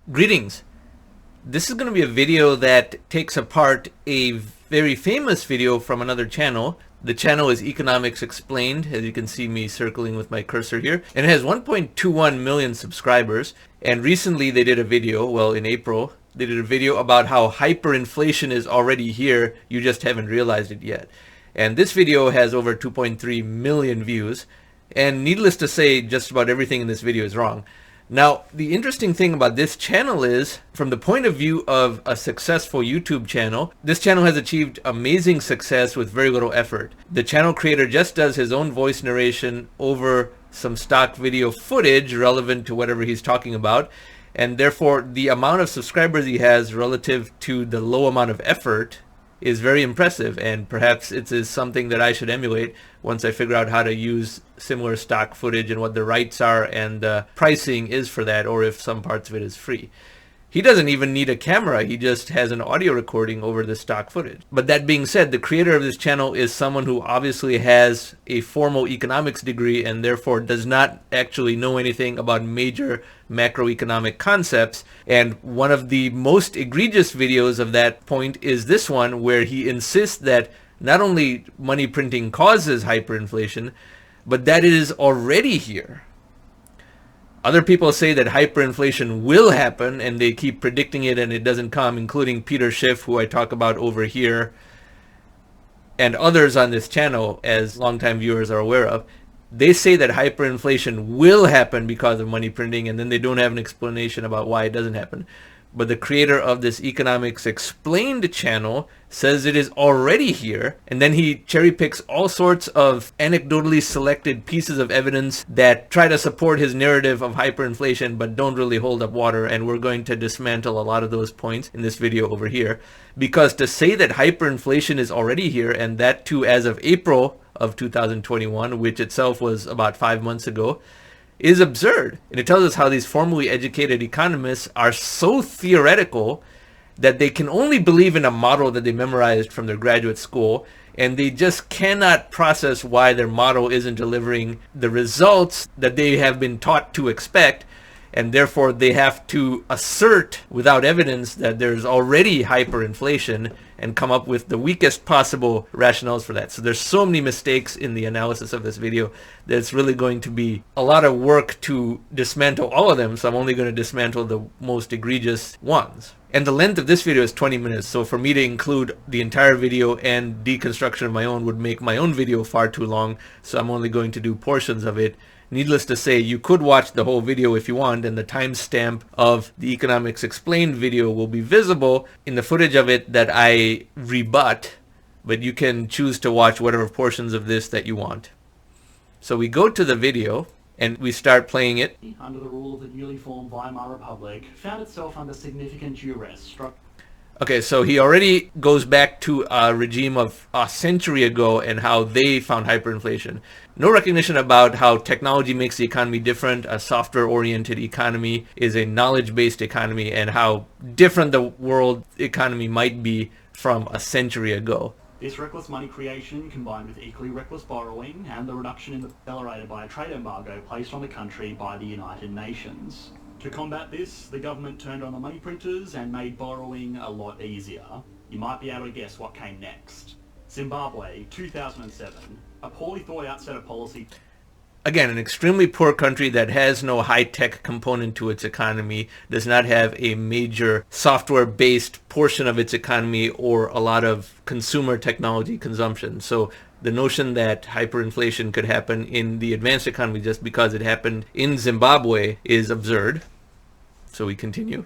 Greetings. This is going to be a video that takes apart a very famous video from another channel. The channel is Economics Explained, as you can see me circling with my cursor here. And it has 1.21 million subscribers. And recently they did a video, well in April, they did a video about how hyperinflation is already here, you just haven't realized it yet. And this video has over 2.3 million views. And needless to say, just about everything in this video is wrong. Now, the interesting thing about this channel is, from the point of view of a successful YouTube channel, this channel has achieved amazing success with very little effort. The channel creator just does his own voice narration over some stock video footage relevant to whatever he's talking about, and therefore the amount of subscribers he has relative to the low amount of effort is very impressive, and perhaps it is something that I should emulate once I figure out how to use similar stock footage and what the rights are and the pricing is for that, or if some parts of it is free. He doesn't even need a camera, he just has an audio recording over the stock footage. But that being said, the creator of this channel is someone who obviously has a formal economics degree and therefore does not actually know anything about major macroeconomic concepts. And one of the most egregious videos of that point is this one, where he insists that not only money printing causes hyperinflation, but that it is already here. Other people say that hyperinflation will happen, and they keep predicting it and it doesn't come, including Peter Schiff, who I talk about over here, and others on this channel, as longtime viewers are aware of. They say that hyperinflation will happen because of money printing, and then they don't have an explanation about why it doesn't happen. But the creator of this Economics Explained channel says it is already here, and then he cherry picks all sorts of anecdotally selected pieces of evidence that try to support his narrative of hyperinflation but don't really hold up water, and we're going to dismantle a lot of those points in this video over here. Because to say that hyperinflation is already here, and that too as of April of 2021, which itself was about 5 months ago, is absurd. And it tells us how these formally educated economists are so theoretical that they can only believe in a model that they memorized from their graduate school, and they just cannot process why their model isn't delivering the results that they have been taught to expect, and therefore they have to assert without evidence that there's already hyperinflation and come up with the weakest possible rationales for that. So there's so many mistakes in the analysis of this video that it's really going to be a lot of work to dismantle all of them, so I'm only going to dismantle the most egregious ones. And the length of this video is 20 minutes, so for me to include the entire video and deconstruction of my own would make my own video far too long, so I'm only going to do portions of it. Needless to say, you could watch the whole video if you want, and the timestamp of the Economics Explained video will be visible in the footage of it that I rebut, but you can choose to watch whatever portions of this that you want. So we go to the video and we start playing it. Under the rule of the newly formed Weimar Republic, found itself under significant duress. Okay, so he already goes back to a regime of a century ago and how they found hyperinflation. No recognition about how technology makes the economy different. A software-oriented economy is a knowledge-based economy, and how different the world economy might be from a century ago. This reckless money creation, combined with equally reckless borrowing and the reduction in the accelerated by a trade embargo placed on the country by the United Nations. To combat this, the government turned on the money printers and made borrowing a lot easier. You might be able to guess what came next. Zimbabwe, 2007. A poorly thought out set of policy. Again, an extremely poor country that has no high-tech component to its economy, does not have a major software-based portion of its economy or a lot of consumer technology consumption. So the notion that hyperinflation could happen in the advanced economy just because it happened in Zimbabwe is absurd. So we continue.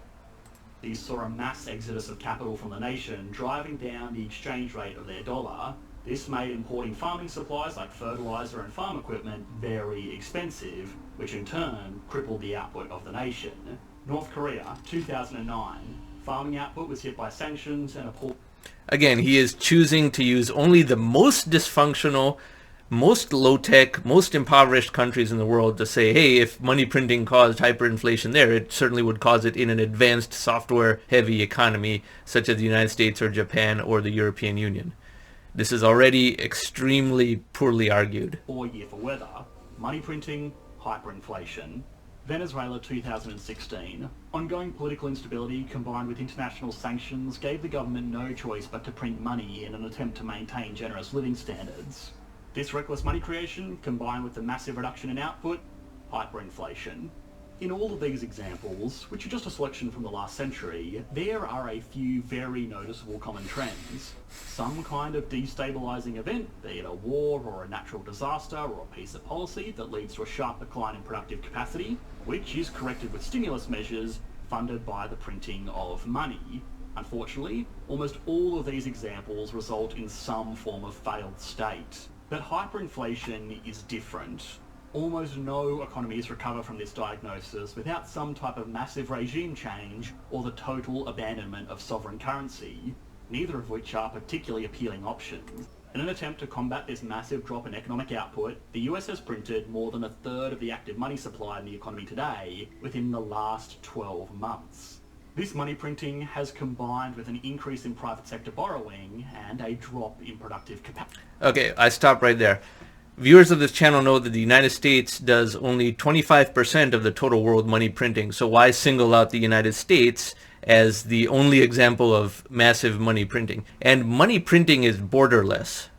These saw a mass exodus of capital from the nation, driving down the exchange rate of their dollar. This made importing farming supplies like fertilizer and farm equipment very expensive, which in turn crippled the output of the nation. North Korea, 2009. Farming output was hit by sanctions and a poor... Again, he is choosing to use only the most dysfunctional, most low-tech, most impoverished countries in the world to say, hey, if money printing caused hyperinflation there, it certainly would cause it in an advanced software-heavy economy such as the United States or Japan or the European Union. This is already extremely poorly argued. 4 year for weather, money printing, hyperinflation. Venezuela 2016. Ongoing political instability combined with international sanctions gave the government no choice but to print money in an attempt to maintain generous living standards. This reckless money creation, combined with the massive reduction in output, hyperinflation. In all of these examples, which are just a selection from the last century, there are a few very noticeable common trends. Some kind of destabilising event, be it a war or a natural disaster or a piece of policy that leads to a sharp decline in productive capacity, which is corrected with stimulus measures funded by the printing of money. Unfortunately, almost all of these examples result in some form of failed state. But hyperinflation is different. Almost no economies recover from this diagnosis without some type of massive regime change or the total abandonment of sovereign currency, neither of which are particularly appealing options. In an attempt to combat this massive drop in economic output, the US has printed more than a third of the active money supply in the economy today within the last 12 months. This money printing has combined with an increase in private sector borrowing and a drop in productive capacity. Okay, I stop right there. Viewers of this channel know that the United States does only 25% of the total world money printing, so why single out the United States as the only example of massive money printing? And money printing is borderless.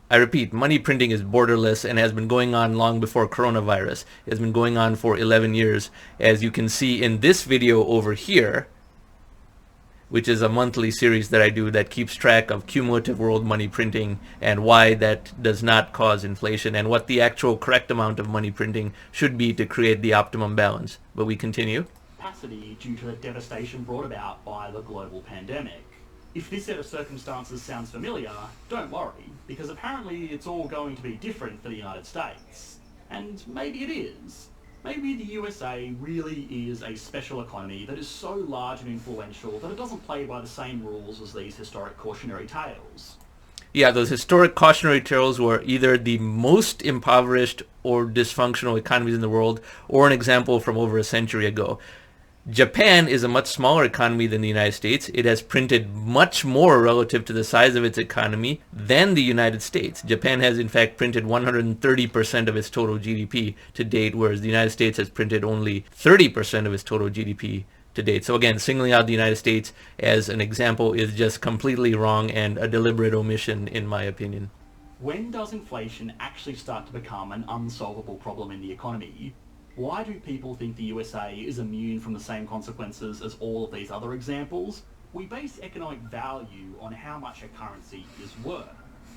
I repeat, money printing is borderless and has been going on long before coronavirus. It has been going on for 11 years, as you can see in this video over here, which is a monthly series that I do that keeps track of cumulative world money printing and why that does not cause inflation and what the actual correct amount of money printing should be to create the optimum balance. But we continue. Capacity due to the devastation brought about by the global pandemic. If this set of circumstances sounds familiar, don't worry, because apparently it's all going to be different for the United States. And maybe it is. Maybe the USA really is a special economy that is so large and influential that it doesn't play by the same rules as these historic cautionary tales. Yeah, those historic cautionary tales were either the most impoverished or dysfunctional economies in the world, or an example from over a century ago. Japan is a much smaller economy than the United States. It has printed much more relative to the size of its economy than the United States. Japan has in fact printed 130% of its total GDP to date, whereas the United States has printed only 30% of its total GDP to date. So again, singling out the United States as an example is just completely wrong and a deliberate omission in my opinion. When does inflation actually start to become an unsolvable problem in the economy? Why do people think the USA is immune from the same consequences as all of these other examples? We base economic value on how much a currency is worth.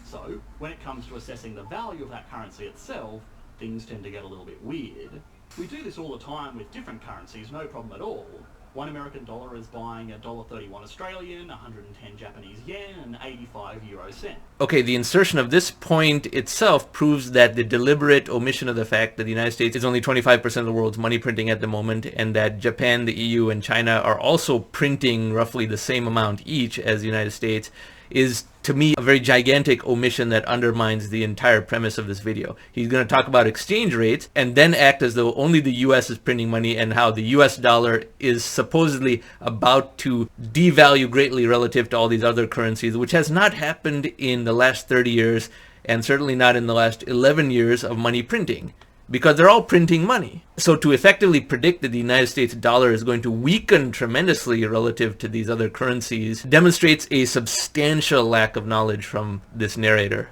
So, when it comes to assessing the value of that currency itself, things tend to get a little bit weird. We do this all the time with different currencies, no problem at all. One American dollar is buying $1.31 Australian, 110 Japanese yen, and 85 euro cents. Okay, the insertion of this point itself proves that the deliberate omission of the fact that the United States is only 25% of the world's money printing at the moment, and that Japan, the EU, and China are also printing roughly the same amount each as the United States, is to me a very gigantic omission that undermines the entire premise of this video. He's going to talk about exchange rates and then act as though only the US is printing money and how the US dollar is supposedly about to devalue greatly relative to all these other currencies, which has not happened in the last 30 years and certainly not in the last 11 years of money printing, because they're all printing money. So to effectively predict that the United States dollar is going to weaken tremendously relative to these other currencies demonstrates a substantial lack of knowledge from this narrator.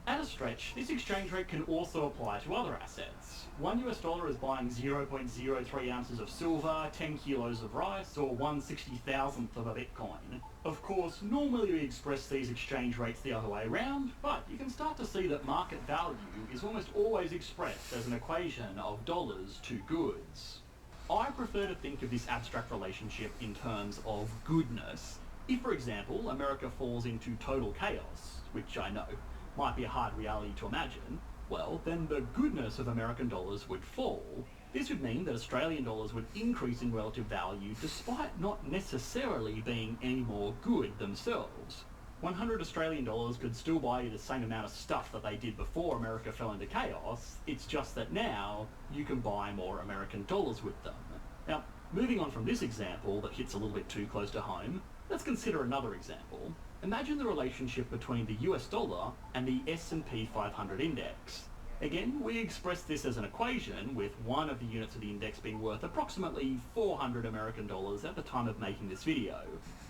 At a stretch, this exchange rate can also apply to other assets. $1 US is buying 0.03 ounces of silver, 10 kilos of rice, or 1/60,000th of a Bitcoin. Of course, normally we express these exchange rates the other way around, but you can start to see that market value is almost always expressed as an equation of dollars to goods. I prefer to think of this abstract relationship in terms of goodness. If, for example, America falls into total chaos, which I know might be a hard reality to imagine, well, then the goodness of American dollars would fall. This would mean that Australian dollars would increase in relative value despite not necessarily being any more good themselves. 100 Australian dollars could still buy you the same amount of stuff that they did before America fell into chaos. It's just that now you can buy more American dollars with them. Now, moving on from this example that hits a little bit too close to home, let's consider another example. Imagine the relationship between the US dollar and the S&P 500 index. Again, we express this as an equation, with one of the units of the index being worth approximately 400 American dollars at the time of making this video.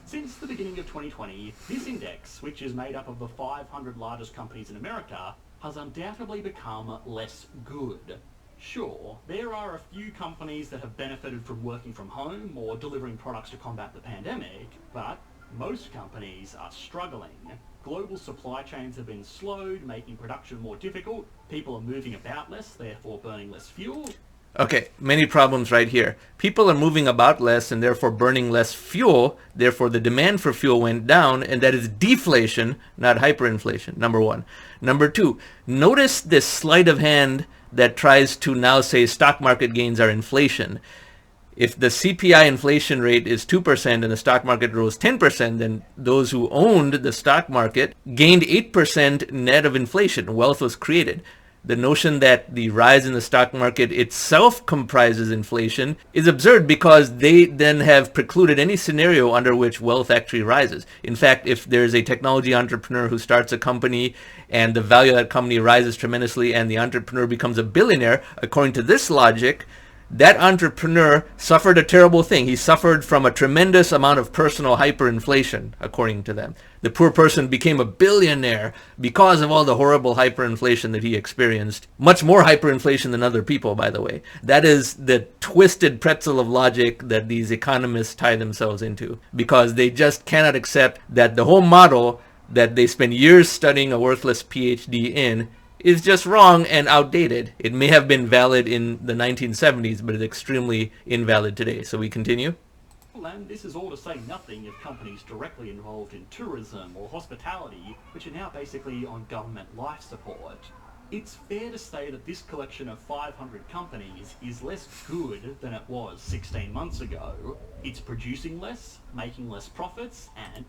Since the beginning of 2020, this index, which is made up of the 500 largest companies in America, has undoubtedly become less good. Sure, there are a few companies that have benefited from working from home or delivering products to combat the pandemic, but most companies are struggling. Global supply chains have been slowed, making production more difficult. People are moving about less, therefore burning less fuel. Okay, many problems right here. People are moving about less and therefore burning less fuel. Therefore, the demand for fuel went down, and that is deflation, not hyperinflation, number one. Number two, notice this sleight of hand that tries to now say stock market gains are inflation. If the CPI inflation rate is 2% and the stock market rose 10%, then those who owned the stock market gained 8% net of inflation. Wealth was created. The notion that the rise in the stock market itself comprises inflation is absurd, because they then have precluded any scenario under which wealth actually rises. In fact, if there's a technology entrepreneur who starts a company and the value of that company rises tremendously and the entrepreneur becomes a billionaire, according to this logic, that entrepreneur suffered a terrible thing. He suffered from a tremendous amount of personal hyperinflation, according to them. The poor person became a billionaire because of all the horrible hyperinflation that he experienced. Much more hyperinflation than other people, by the way. That is the twisted pretzel of logic that these economists tie themselves into, because they just cannot accept that the whole model that they spend years studying a worthless PhD in is just wrong and outdated. It may have been valid in the 1970s, but it's extremely invalid today. So we continue. And this is all to say nothing of companies directly involved in tourism or hospitality, which are now basically on government life support. It's fair to say that this collection of 500 companies is less good than it was 16 months ago. It's producing less, making less profits, and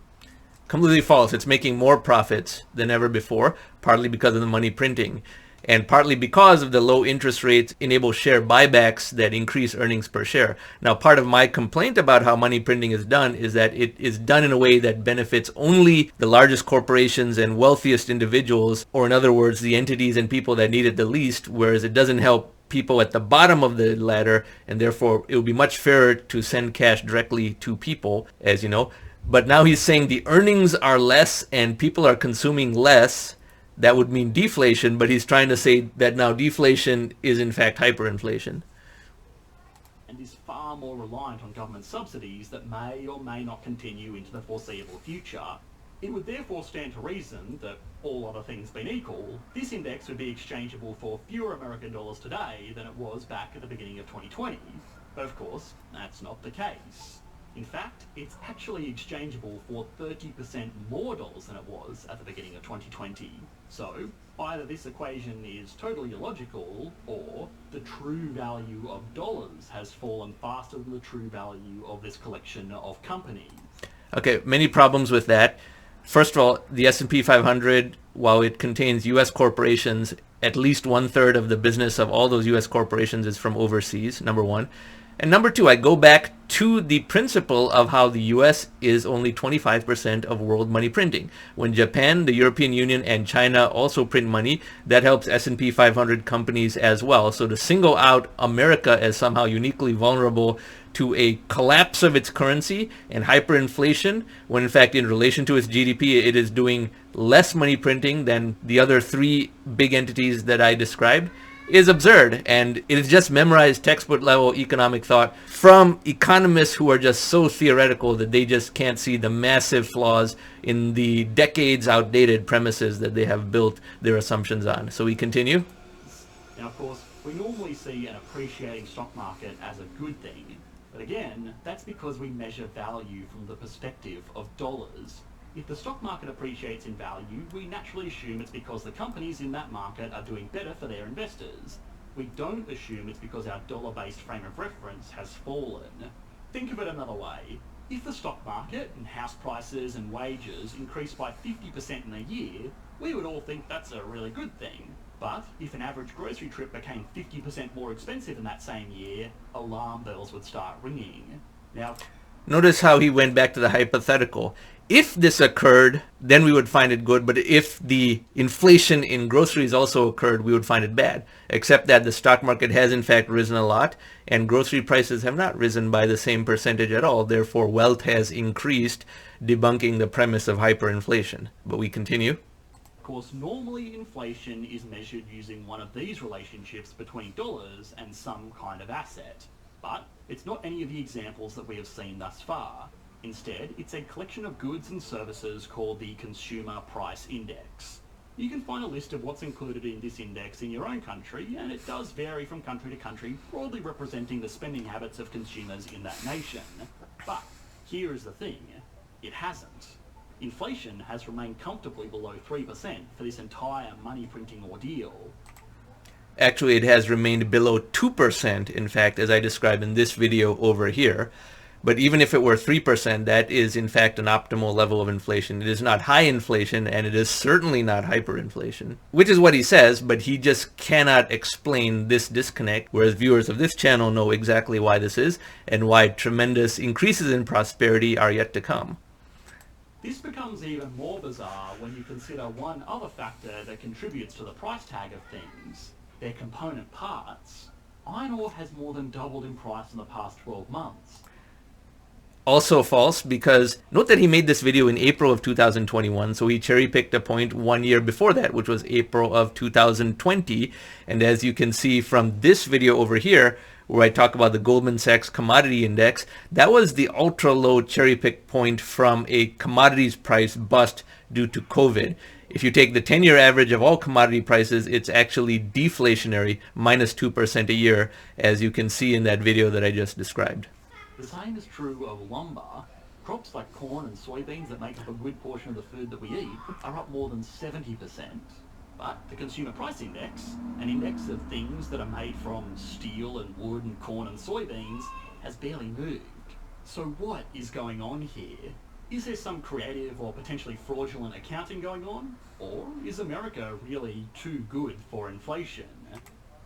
Completely false. It's making more profits than ever before, partly because of the money printing, and partly because of the low interest rates enable share buybacks that increase earnings per share. Now, part of my complaint about how money printing is done is that it is done in a way that benefits only the largest corporations and wealthiest individuals, or in other words, the entities and people that need it the least, whereas it doesn't help people at the bottom of the ladder, and therefore it would be much fairer to send cash directly to people, as you know. But now he's saying the earnings are less and people are consuming less. That would mean deflation, but he's trying to say that now deflation is in fact hyperinflation. And is far more reliant on government subsidies that may or may not continue into the foreseeable future. It would therefore stand to reason that, all other things being equal, this index would be exchangeable for fewer American dollars today than it was back at the beginning of 2020. But of course, that's not the case. In fact, it's actually exchangeable for 30% more dollars than it was at the beginning of 2020. So, either this equation is totally illogical, or the true value of dollars has fallen faster than the true value of this collection of companies. Okay, many problems with that. First of all, the S&P 500, while it contains U.S. corporations, at least 1/3 of the business of all those U.S. corporations is from overseas, number one. And number two, I go back to the principle of how the US is only 25% of world money printing. When Japan, the European Union, and China also print money, that helps S&P 500 companies as well. So to single out America as somehow uniquely vulnerable to a collapse of its currency and hyperinflation, when in fact in relation to its GDP it is doing less money printing than the other three big entities that I described, is absurd, and it is just memorized textbook level economic thought from economists who are just so theoretical that they just can't see the massive flaws in the decades outdated premises that they have built their assumptions on. So we continue. Now, of course, we normally see an appreciating stock market as a good thing, but again, that's because we measure value from the perspective of dollars. If the stock market appreciates in value, we naturally assume it's because the companies in that market are doing better for their investors. We don't assume it's because our dollar-based frame of reference has fallen. Think of it another way. If the stock market and house prices and wages increase by 50% in a year, we would all think that's a really good thing. But if an average grocery trip became 50% more expensive in that same year, alarm bells would start ringing. Now, notice how he went back to the hypothetical. If this occurred, then we would find it good, but if the inflation in groceries also occurred, we would find it bad. Except that the stock market has in fact risen a lot, and grocery prices have not risen by the same percentage at all. Therefore, wealth has increased, debunking the premise of hyperinflation. But we continue. Of course, normally inflation is measured using one of these relationships between dollars and some kind of asset. But it's not any of the examples that we have seen thus far. Instead, it's a collection of goods and services called the Consumer Price Index. You can find a list of what's included in this index in your own country, and it does vary from country to country, broadly representing the spending habits of consumers in that nation. But here is the thing, it hasn't. Inflation has remained comfortably below 3% for this entire money printing ordeal. Actually, it has remained below 2%, in fact, as I described in this video over here. But even if it were 3%, that is in fact an optimal level of inflation. It is not high inflation, and it is certainly not hyperinflation, which is what he says, but he just cannot explain this disconnect, whereas viewers of this channel know exactly why this is, and why tremendous increases in prosperity are yet to come. This becomes even more bizarre when you consider one other factor that contributes to the price tag of things, their component parts. Iron ore has more than doubled in price in the past 12 months. Also false, because note that he made this video in April of 2021, so he cherry-picked a point 1 year before that, which was April of 2020. And as you can see from this video over here, where I talk about the Goldman Sachs Commodity Index, that was the ultra-low cherry-pick point from a commodities price bust due to COVID. If you take the 10-year average of all commodity prices, it's actually deflationary, minus 2% a year, as you can see in that video that I just described. The same is true of lumber. Crops like corn and soybeans that make up a good portion of the food that we eat are up more than 70%. But the Consumer Price Index, an index of things that are made from steel and wood and corn and soybeans, has barely moved. So what is going on here? Is there some creative or potentially fraudulent accounting going on? Or is America really too good for inflation?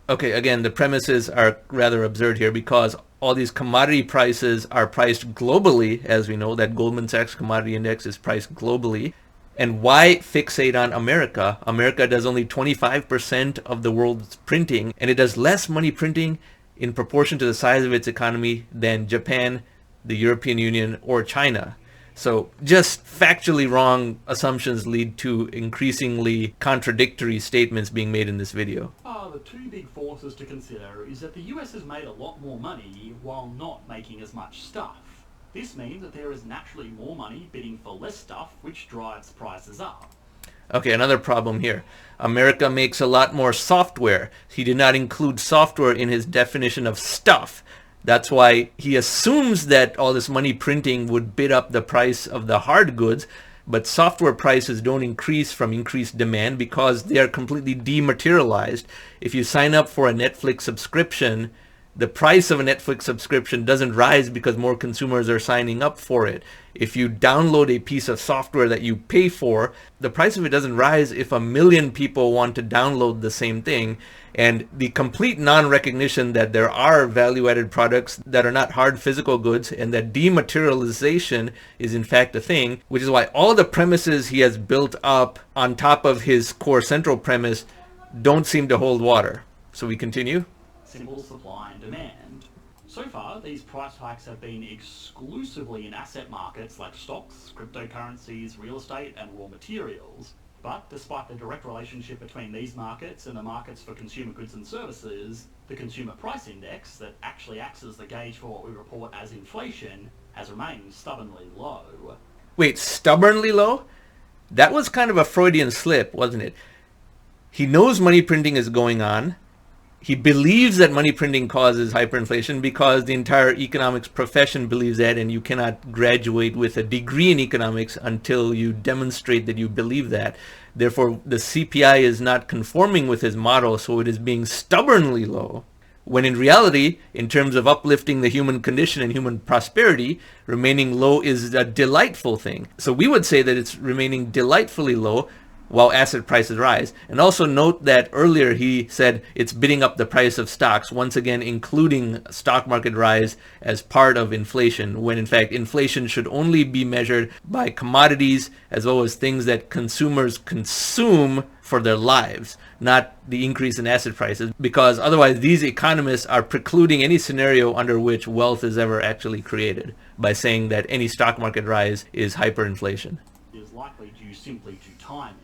Okay, again, the premises are rather absurd here, because all these commodity prices are priced globally, as we know. That Goldman Sachs Commodity Index is priced globally. And why fixate on America? America does only 25% of the world's printing, and it does less money printing in proportion to the size of its economy than Japan, the European Union, or China. So just factually wrong assumptions lead to increasingly contradictory statements being made in this video. The two big forces to consider is that the US has made a lot more money while not making as much stuff. This means that there is naturally more money bidding for less stuff, which drives prices up. Okay, another problem here. America makes a lot more software. He did not include software in his definition of stuff. That's why he assumes that all this money printing would bid up the price of the hard goods, but software prices don't increase from increased demand because they are completely dematerialized. If you sign up for a Netflix subscription, the price of a Netflix subscription doesn't rise because more consumers are signing up for it. If you download a piece of software that you pay for, the price of it doesn't rise if 1 million people want to download the same thing. And the complete non-recognition that there are value-added products that are not hard physical goods, and that dematerialization is in fact a thing, which is why all the premises he has built up on top of his core central premise don't seem to hold water. So we continue. Simple supply and demand. So far, these price hikes have been exclusively in asset markets like stocks, cryptocurrencies, real estate, and raw materials. But despite the direct relationship between these markets and the markets for consumer goods and services, the Consumer Price Index, that actually acts as the gauge for what we report as inflation, has remained stubbornly low. Wait, stubbornly low? That was kind of a Freudian slip, wasn't it? He knows money printing is going on. He believes that money printing causes hyperinflation because the entire economics profession believes that, and you cannot graduate with a degree in economics until you demonstrate that you believe that. Therefore, the CPI is not conforming with his model, so it is being stubbornly low. When in reality, in terms of uplifting the human condition and human prosperity, remaining low is a delightful thing. So we would say that it's remaining delightfully low, while asset prices rise. And also note that earlier he said it's bidding up the price of stocks, once again including stock market rise as part of inflation, when in fact inflation should only be measured by commodities as well as things that consumers consume for their lives, not the increase in asset prices, because otherwise these economists are precluding any scenario under which wealth is ever actually created by saying that any stock market rise is hyperinflation. Is likely due simply to timing.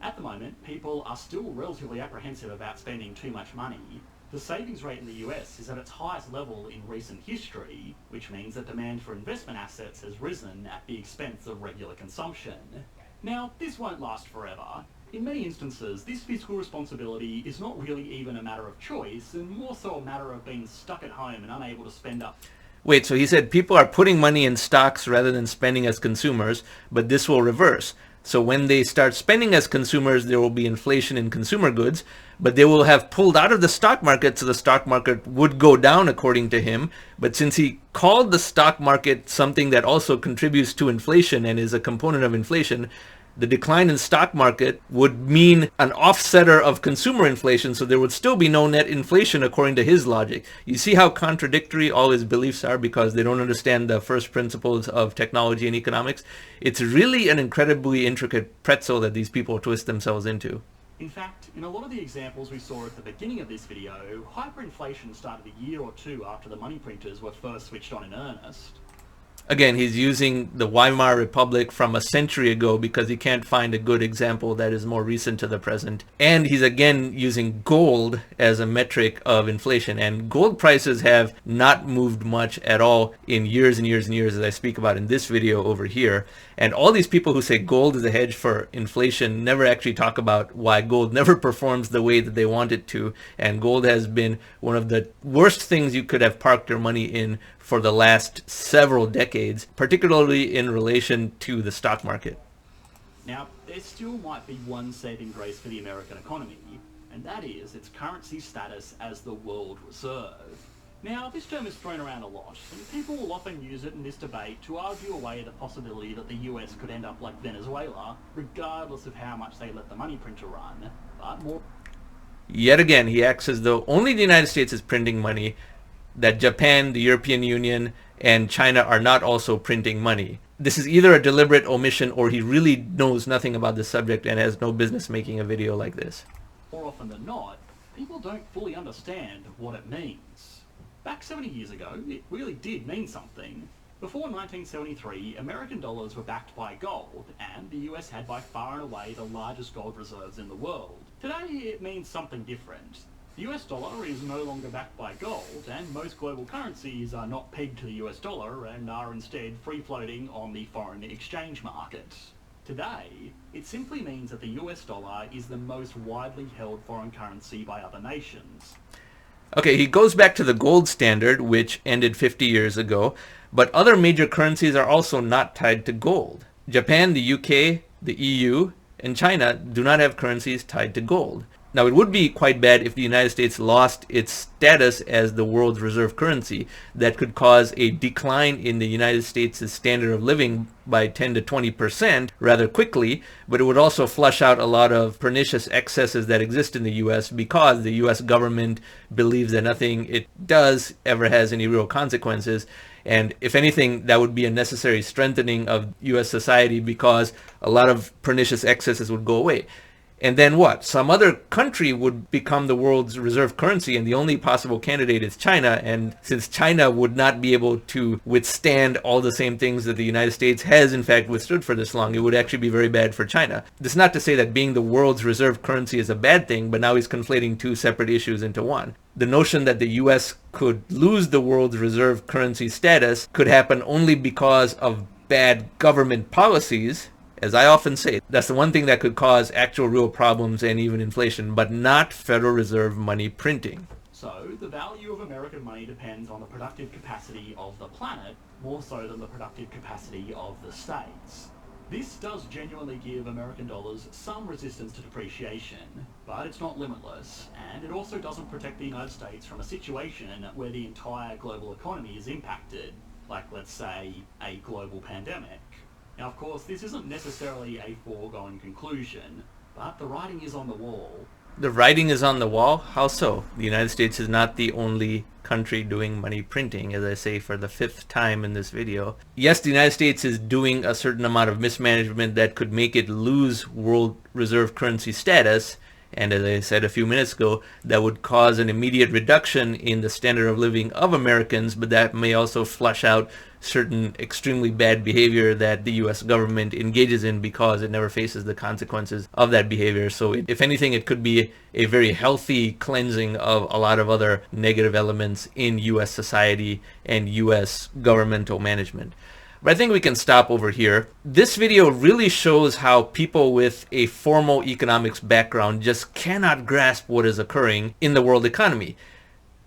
At the moment, people are still relatively apprehensive about spending too much money. The savings rate in the US is at its highest level in recent history, which means that demand for investment assets has risen at the expense of regular consumption. Now, this won't last forever. In many instances, this fiscal responsibility is not really even a matter of choice, and more so a matter of being stuck at home and unable to spend up. Wait, so he said people are putting money in stocks rather than spending as consumers, but this will reverse. So when they start spending as consumers, there will be inflation in consumer goods, but they will have pulled out of the stock market, so the stock market would go down according to him. But since he called the stock market something that also contributes to inflation and is a component of inflation, the decline in stock market would mean an offsetter of consumer inflation, so there would still be no net inflation according to his logic. You see how contradictory all his beliefs are because they don't understand the first principles of technology and economics? It's really an incredibly intricate pretzel that these people twist themselves into. In fact, in a lot of the examples we saw at the beginning of this video, hyperinflation started a year or two after the money printers were first switched on in earnest. Again, he's using the Weimar Republic from a century ago because he can't find a good example that is more recent to the present. And he's again using gold as a metric of inflation. And gold prices have not moved much at all in years and years and years, as I speak about in this video over here. And all these people who say gold is a hedge for inflation never actually talk about why gold never performs the way that they want it to. And gold has been one of the worst things you could have parked your money in for the last several decades, particularly in relation to the stock market. Now, there still might be one saving grace for the American economy, and that is its currency status as the world reserve. Now, this term is thrown around a lot, and people will often use it in this debate to argue away the possibility that the US could end up like Venezuela, regardless of how much they let the money printer run. But more... Yet again, he acts as though only the United States is printing money, that Japan, the European Union, and China are not also printing money. This is either a deliberate omission or he really knows nothing about the subject and has no business making a video like this. More often than not, people don't fully understand what it means. Back 70 years ago, it really did mean something. Before 1973, American dollars were backed by gold, and the US had by far and away the largest gold reserves in the world. Today, it means something different. The US dollar is no longer backed by gold, and most global currencies are not pegged to the US dollar and are instead free-floating on the foreign exchange market. Today, it simply means that the US dollar is the most widely held foreign currency by other nations. Okay, he goes back to the gold standard, which ended 50 years ago, but other major currencies are also not tied to gold. Japan, the UK, the EU, and China do not have currencies tied to gold. Now, it would be quite bad if the United States lost its status as the world's reserve currency. That could cause a decline in the United States' standard of living by 10 to 20% rather quickly, but it would also flush out a lot of pernicious excesses that exist in the U.S. because the U.S. government believes that nothing it does ever has any real consequences. And if anything, that would be a necessary strengthening of U.S. society because a lot of pernicious excesses would go away. And then what? Some other country would become the world's reserve currency, and the only possible candidate is China. And since China would not be able to withstand all the same things that the United States has in fact withstood for this long, it would actually be very bad for China. This is not to say that being the world's reserve currency is a bad thing, but now he's conflating two separate issues into one. The notion that the US could lose the world's reserve currency status could happen only because of bad government policies. As I often say, that's the one thing that could cause actual real problems and even inflation, but not Federal Reserve money printing. So, the value of American money depends on the productive capacity of the planet, more so than the productive capacity of the states. This does genuinely give American dollars some resistance to depreciation, but it's not limitless, and it also doesn't protect the United States from a situation where the entire global economy is impacted, like, let's say, a global pandemic. Now, of course, this isn't necessarily a foregone conclusion, But the writing is on the wall. The writing is on the wall? How so? The United States is not the only country doing money printing, as I say for the 5th time in this video. Yes, the United States is doing a certain amount of mismanagement that could make it lose world reserve currency status, and as I said a few minutes ago, that would cause an immediate reduction in the standard of living of Americans, but that may also flush out certain extremely bad behavior that the US government engages in because it never faces the consequences of that behavior. So if anything, it could be a very healthy cleansing of a lot of other negative elements in US society and US governmental management. But I think we can stop over here. This video really shows how people with a formal economics background just cannot grasp what is occurring in the world economy.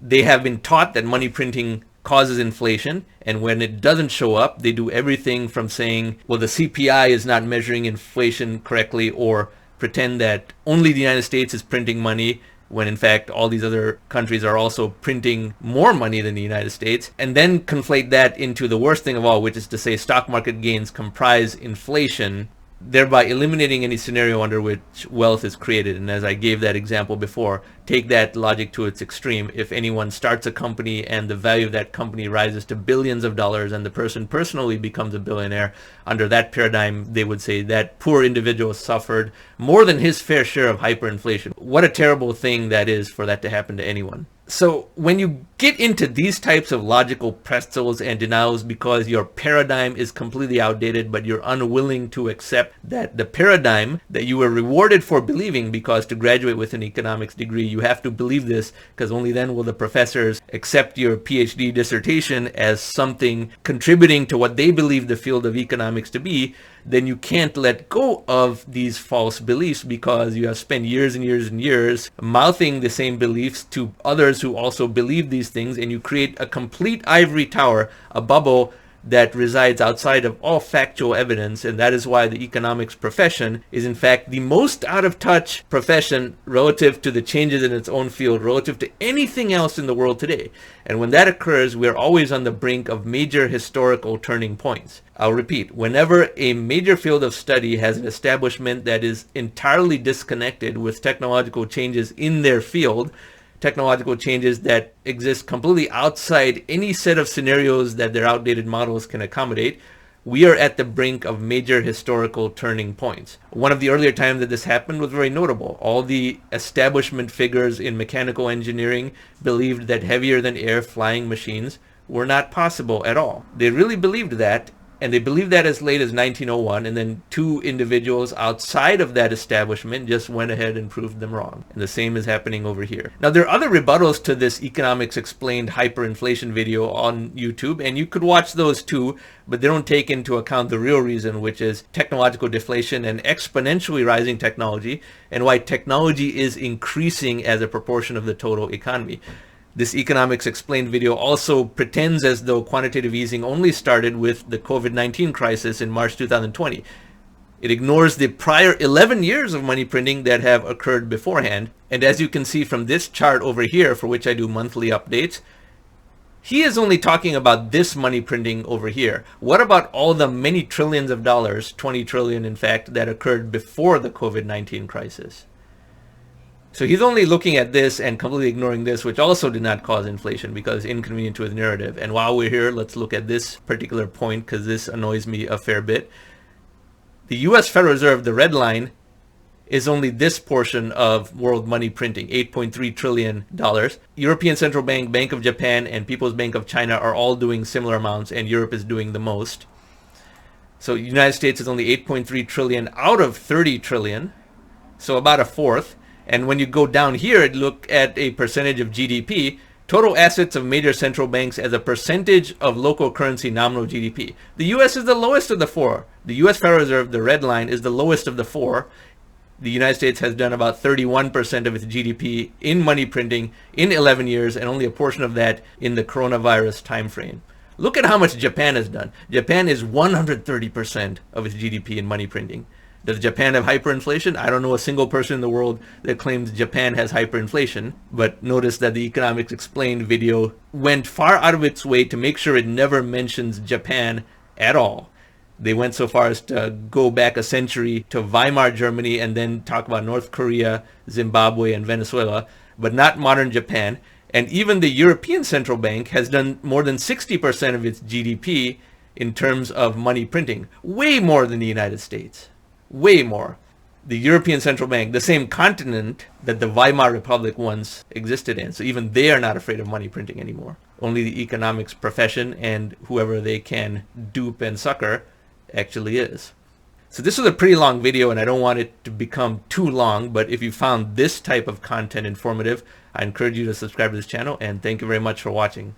They have been taught that money printing causes inflation, and when it doesn't show up, they do everything from saying, well, the CPI is not measuring inflation correctly, or pretend that only the United States is printing money, when in fact all these other countries are also printing more money than the United States, and then conflate that into the worst thing of all, which is to say stock market gains comprise inflation, thereby eliminating any scenario under which wealth is created. And as I gave that example before, take that logic to its extreme. If anyone starts a company and the value of that company rises to billions of dollars and the person personally becomes a billionaire, under that paradigm they would say that poor individual suffered more than his fair share of hyperinflation. What a terrible thing that is for that to happen to anyone. So when you get into these types of logical pretzels and denials because your paradigm is completely outdated, but you're unwilling to accept that the paradigm that you were rewarded for believing, because to graduate with an economics degree you have to believe this, because only then will the professors accept your PhD dissertation as something contributing to what they believe the field of economics to be, then you can't let go of these false beliefs because you have spent years and years and years mouthing the same beliefs to others who also believe these things, and you create a complete ivory tower, a bubble that resides outside of all factual evidence. And that is why the economics profession is in fact the most out of touch profession relative to the changes in its own field, relative to anything else in the world today. And when that occurs, we're always on the brink of major historical turning points. I'll repeat, whenever a major field of study has an establishment that is entirely disconnected with technological changes in their field, technological changes that exist completely outside any set of scenarios that their outdated models can accommodate, we are at the brink of major historical turning points. One of the earlier times that this happened was very notable. All the establishment figures in mechanical engineering believed that heavier than air flying machines were not possible at all. They really believed that, and they believed that as late as 1901, and then two individuals outside of that establishment just went ahead and proved them wrong. And the same is happening over here. Now, there are other rebuttals to this Economics Explained hyperinflation video on YouTube, and you could watch those too, but they don't take into account the real reason, which is technological deflation and exponentially rising technology, and why technology is increasing as a proportion of the total economy. This Economics Explained video also pretends as though quantitative easing only started with the COVID-19 crisis in March 2020. It ignores the prior 11 years of money printing that have occurred beforehand. And as you can see from this chart over here, for which I do monthly updates, he is only talking about this money printing over here. What about all the many trillions of dollars, 20 trillion in fact, that occurred before the COVID-19 crisis? So he's only looking at this and completely ignoring this, which also did not cause inflation because it's inconvenient to his narrative. And while we're here, let's look at this particular point because this annoys me a fair bit. The US Federal Reserve, the red line, is only this portion of world money printing, $8.3 trillion. European Central Bank, Bank of Japan, and People's Bank of China are all doing similar amounts, and Europe is doing the most. So the United States is only 8.3 trillion out of 30 trillion, so about a fourth. And when you go down here and look at a percentage of GDP, total assets of major central banks as a percentage of local currency nominal GDP. The US is the lowest of the four. The US Federal Reserve, the red line, is the lowest of the four. The United States has done about 31% of its GDP in money printing in 11 years, and only a portion of that in the coronavirus timeframe. Look at how much Japan has done. Japan is 130% of its GDP in money printing. Does Japan have hyperinflation? I don't know a single person in the world that claims Japan has hyperinflation, but notice that the Economics Explained video went far out of its way to make sure it never mentions Japan at all. They went so far as to go back a century to Weimar Germany and then talk about North Korea, Zimbabwe, and Venezuela, but not modern Japan. And even the European Central Bank has done more than 60% of its GDP in terms of money printing. Way more than the United States. Way more. The European Central Bank, the same continent that the Weimar Republic once existed in. So even they are not afraid of money printing anymore. Only the economics profession and whoever they can dupe and sucker actually is. So this was a pretty long video, and I don't want it to become too long, but if you found this type of content informative, I encourage you to subscribe to this channel, and thank you very much for watching.